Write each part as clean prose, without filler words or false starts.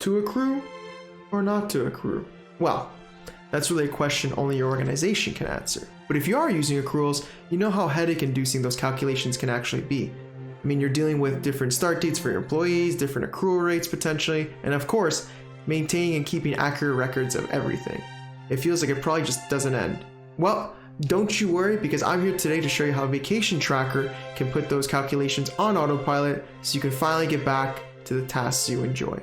To accrue or not to accrue? Well, that's really a question only your organization can answer. But if you are using accruals, you know how headache-inducing those calculations can actually be. I mean, you're dealing with different start dates for your employees, different accrual rates potentially, and of course, maintaining and keeping accurate records of everything. It feels like it probably just doesn't end. Well, don't you worry, because I'm here today to show you how Vacation Tracker can put those calculations on autopilot so you can finally get back to the tasks you enjoy.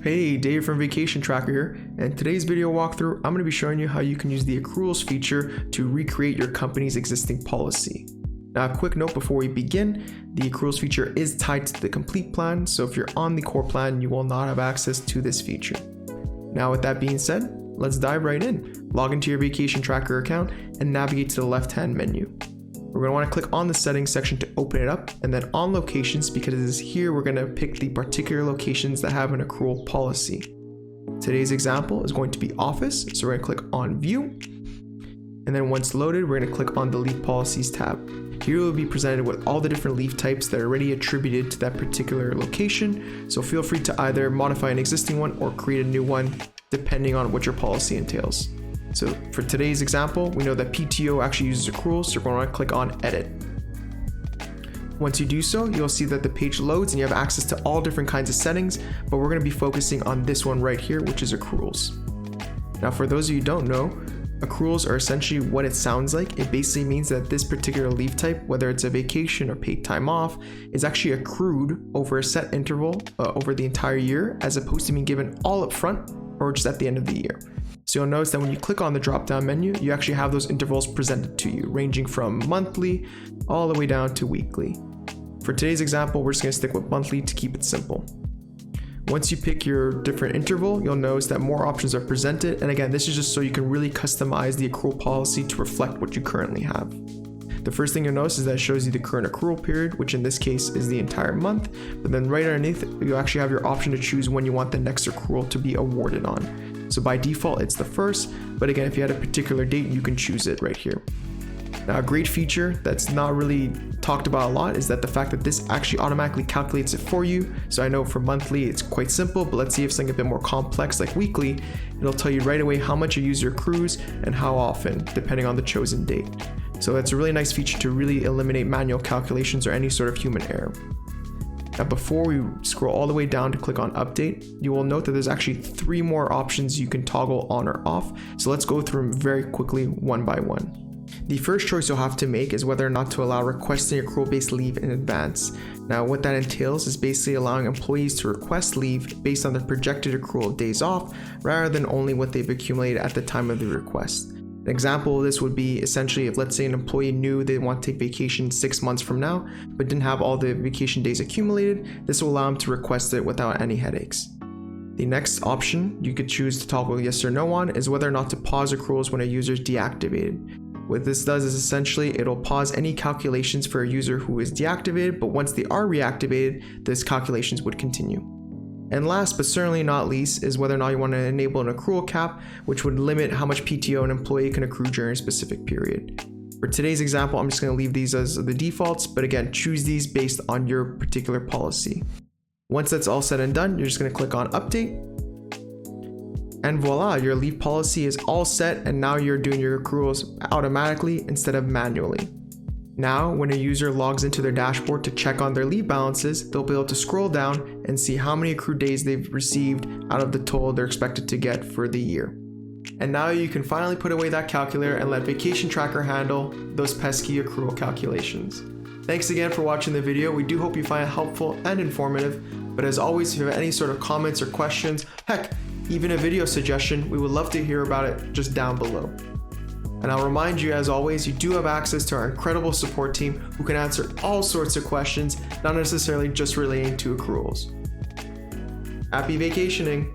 Hey, Dave from Vacation Tracker here, and today's video walkthrough, I'm going to be showing you how you can use the Accruals feature to recreate your company's existing policy. Now, a quick note before we begin, the Accruals feature is tied to the complete plan, so if you're on the core plan, you will not have access to this feature. Now, with that being said, let's dive right in. Log into your Vacation Tracker account and navigate to the left-hand menu. We're going to want to click on the settings section to open it up, and then on locations, because it is here we're going to pick the particular locations that have an accrual policy. Today's example is going to be office, so we're going to click on view, and then once loaded, we're going to click on the leave policies tab. Here we'll be presented with all the different leave types that are already attributed to that particular location, so feel free to either modify an existing one or create a new one depending on what your policy entails. So for today's example, we know that PTO actually uses accruals, so we're going to click on edit. Once you do so, you'll see that the page loads and you have access to all different kinds of settings, but we're going to be focusing on this one right here, which is accruals. Now, for those of you who don't know, accruals are essentially what it sounds like. It basically means that this particular leave type, whether it's a vacation or paid time off, is actually accrued over a set interval over the entire year, as opposed to being given all up front or just at the end of the year. So you'll notice that when you click on the drop-down menu, you actually have those intervals presented to you, ranging from monthly all the way down to weekly. For today's example, we're just going to stick with monthly to keep it simple. Once you pick your different interval, you'll notice that more options are presented. And again, this is just so you can really customize the accrual policy to reflect what you currently have. The first thing you'll notice is that it shows you the current accrual period, which in this case is the entire month. But then right underneath, you actually have your option to choose when you want the next accrual to be awarded on. So by default, it's the first, but again, if you had a particular date, you can choose it right here. Now, a great feature that's not really talked about a lot is that the fact that this actually automatically calculates it for you. So I know for monthly, it's quite simple, but let's see if something a bit more complex like weekly, it'll tell you right away how much a user accrues and how often, depending on the chosen date. So that's a really nice feature to really eliminate manual calculations or any sort of human error. Now, before we scroll all the way down to click on update, you will note that there's actually 3 more options you can toggle on or off. So let's go through them very quickly one by one. The first choice you'll have to make is whether or not to allow requesting accrual-based leave in advance. Now, what that entails is basically allowing employees to request leave based on their projected accrual days off, rather than only what they've accumulated at the time of the request. An example of this would be essentially if, let's say, an employee knew they want to take vacation 6 months from now, but didn't have all the vacation days accumulated, this will allow them to request it without any headaches. The next option you could choose to toggle yes or no on is whether or not to pause accruals when a user is deactivated. What this does is essentially it'll pause any calculations for a user who is deactivated, but once they are reactivated, those calculations would continue. And last but certainly not least is whether or not you want to enable an accrual cap, which would limit how much PTO an employee can accrue during a specific period. For today's example, I'm just going to leave these as the defaults, but again, choose these based on your particular policy. Once that's all said and done, you're just going to click on update. And voila, your leave policy is all set, and now you're doing your accruals automatically instead of manually. Now, when a user logs into their dashboard to check on their leave balances, they'll be able to scroll down and see how many accrued days they've received out of the total they're expected to get for the year. And now you can finally put away that calculator and let Vacation Tracker handle those pesky accrual calculations. Thanks again for watching the video. We do hope you find it helpful and informative, but as always, if you have any sort of comments or questions, heck, even a video suggestion, we would love to hear about it just down below. And I'll remind you, as always, you do have access to our incredible support team who can answer all sorts of questions, not necessarily just relating to accruals. Happy vacationing!